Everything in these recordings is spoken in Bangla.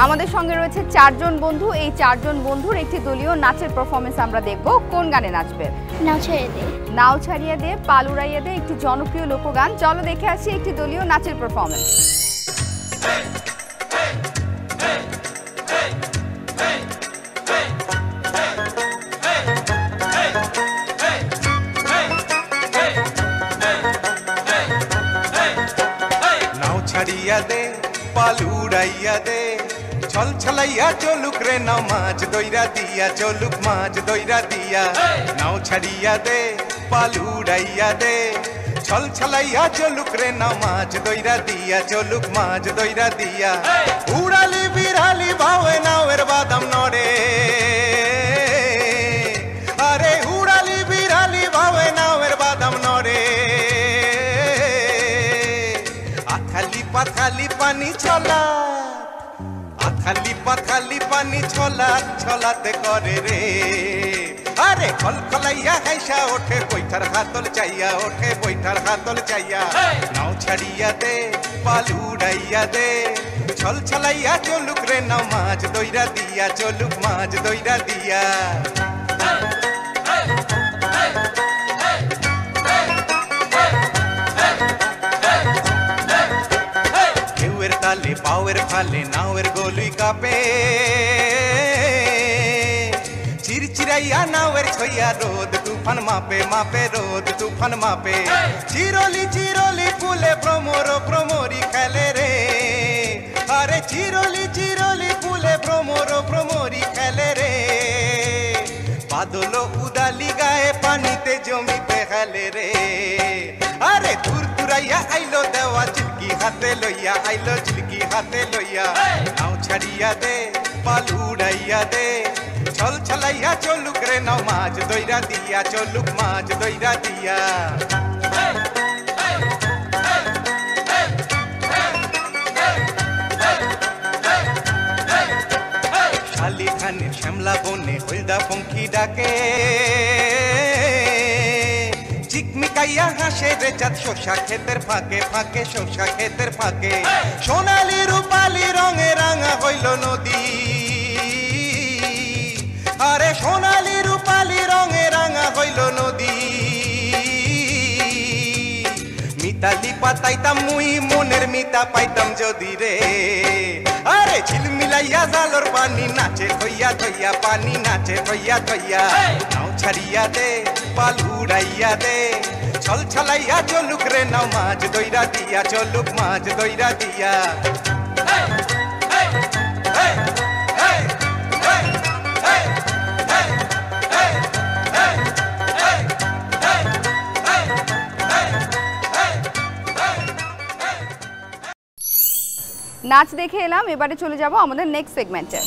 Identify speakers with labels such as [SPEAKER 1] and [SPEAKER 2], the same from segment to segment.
[SPEAKER 1] আমাদের সঙ্গে রয়েছে চারজন বন্ধু। এই চারজন বন্ধুর একটি দলীয় নাচের পারফরমেন্স আমরা দেখব। কোন গানে নাচবে?
[SPEAKER 2] নাও ছাড়িয়ে দে।
[SPEAKER 1] নাও ছাড়িয়ে দে, পাল উড়াইয়া দে একটি জনপ্রিয় লোকগান। চলো দেখে আসি একটি দলীয় নাচের পারফরমেন্স।
[SPEAKER 3] নাও ছাড়িয়া দে, পাল উড়াইয়া দে, ছল ছলাইয়া চলুক রে নাও মাছ দইরা দিয়া, চলুক মাছ দইরা দিয়া। নাও ছাড়িয়া দে, পাল উড়াইয়া দে, ছল ছলাইয়া চলুক রে নাও মাছ দইরা দিয়া, চলুক মাছ দইরা দিয়া। উড়ালি বিড়ালি ভাবে নাওয়ের বাদাম নড়ে, আরে উড়ালি বিড়ালি ভাবে নাওয়ের বাদাম নড়ে। আথালি পাথালি পানি ছলা, আথালি পাথালি পানি ছলা ছলাতে করে রে। আরে খলখলাইয়া হাইসা ওঠে বৈঠার হাতল চাইয়া, ওঠে বৈঠার হাতল চাইয়া। নাও ছাড়িয়া দে, পাল উড়াইয়া দে, ছল ছলাইয়া চলুক রে নাও মাছ দইরা দিয়া, চলুক মাছ দইরা দিয়া। ঢেউয়ের তালে পাওয়ের ফালে নাওয়ের গলুই কাপে, চিরচিরাইয়া নাওয়ের ছইয়া রোদ তুফান মাপে, মাপে রোদ তুফান মাপে। চিরলি চিরলি ফুলে ভ্রমর ভ্রমরি খেলে রে, আরে চিরলি চিরলি ফুলে ভ্রমর ভ্রমরি খেলে রে। বাদল উদালি গায়ে পানিতে জমিতে খেলে রে। আরে দূর দূরাইয়া আইলো দেওয়া চিলকি হাতে লইয়া, আইলো চিলকি হাতে লইয়া। নাও ছাড়িয়া দে, পাল উড়াইয়া দে, ছল ছলাইয়া চলুক রে নাও মাছ দইরা দিয়া, চলুক মাছ দইরা দিয়া। শালি খানে শ্যামলা বনে হলদা পঙ্খী ডাকে, চিকমিকাইয়া হাসে রে চাঁদ শোষা ক্ষেতের ফাঁকে, ফাঁকে শোষা ক্ষেতের ফাঁকে। সোনালি রূপালি রঙে রাঙা হইল নদী, আরে সোনালি রূপালি রঙে রাঙা হইল নদী। মিতালি পাতাইতাম মুই মনের মিতা পাইতাম যদি রে। আরে ঝিলমিলাইয়া জালর পানি নাচে থইয়া থইয়া, পানি নাচে থইয়া থইয়া। নাও ছাড়িয়া দে, পাল উড়াইয়া দে, ছল ছলাইয়া চলুক রে নাও মাছ দইরা দিয়া, চলুক মাছ দইরা দিয়া।
[SPEAKER 1] নাচ দেখে এলাম, এবারে চলে যাব আমাদের নেক্সট সেগমেন্টে।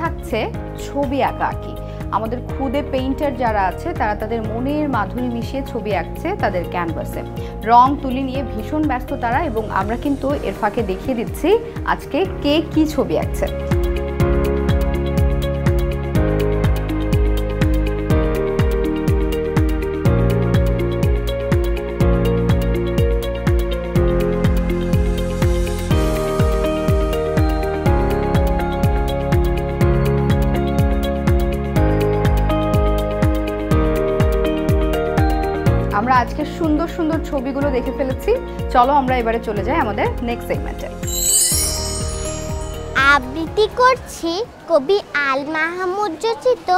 [SPEAKER 1] থাকছে ছবি আঁকা আঁকি। আমাদের খুদে পেইন্টার যারা আছে তারা তাদের মনের মাধুরী মিশিয়ে ছবি আঁকছে তাদের ক্যানভাসে, রং তুলি নিয়ে ভীষণ ব্যস্ত তারা। এবং আমরা কিন্তু এর ফাঁকে দেখিয়ে দিচ্ছি আজকে কে কি ছবি আঁকছে। আমরা আজকে সুন্দর সুন্দর ছবিগুলো দেখে ফেলেছি, চলো আমরা এবারে চলে যাই আমাদের নেক্সট সেগমেন্টে।
[SPEAKER 2] আবৃত্তি করছি কবি আল মাহমুদ রচিত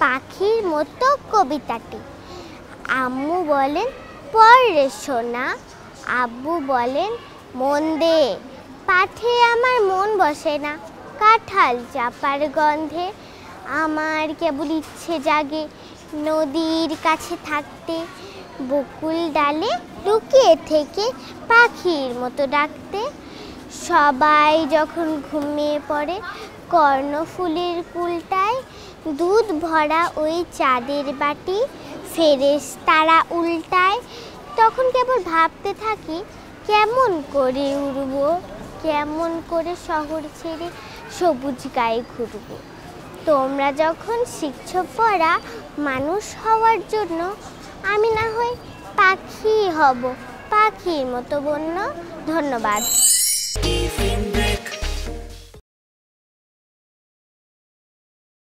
[SPEAKER 2] পাখির মতো কবিতাটি। আম্মু বলেন পড়ে সোনা। আব্বু বলেন মন দে, পাঠে আমার মন বসে না, কাঁঠাল চাপার গন্ধে আমার কেবল ইচ্ছে জাগে নদীর কাছে থাকতে, বকুল ডালে লুকিয়ে থেকে পাখির মতো ডাকতে। সবাই যখন ঘুমিয়ে পড়ে কর্ণফুলের কুলটায়, দুধ ভরা ওই চাঁদের বাটি ফেরেশতারা উল্টায়, তখন কেবল ভাবতে থাকি কেমন করে উড়ব, কেমন করে শহর ছেড়ে সবুজ গায়ে ঘুরব। তোমরা যখন শিখছো পড়া মানুষ হওয়ার জন্য, আমি না হয় পাখি হব, পাখির মতো বন্য। ধন্যবাদ।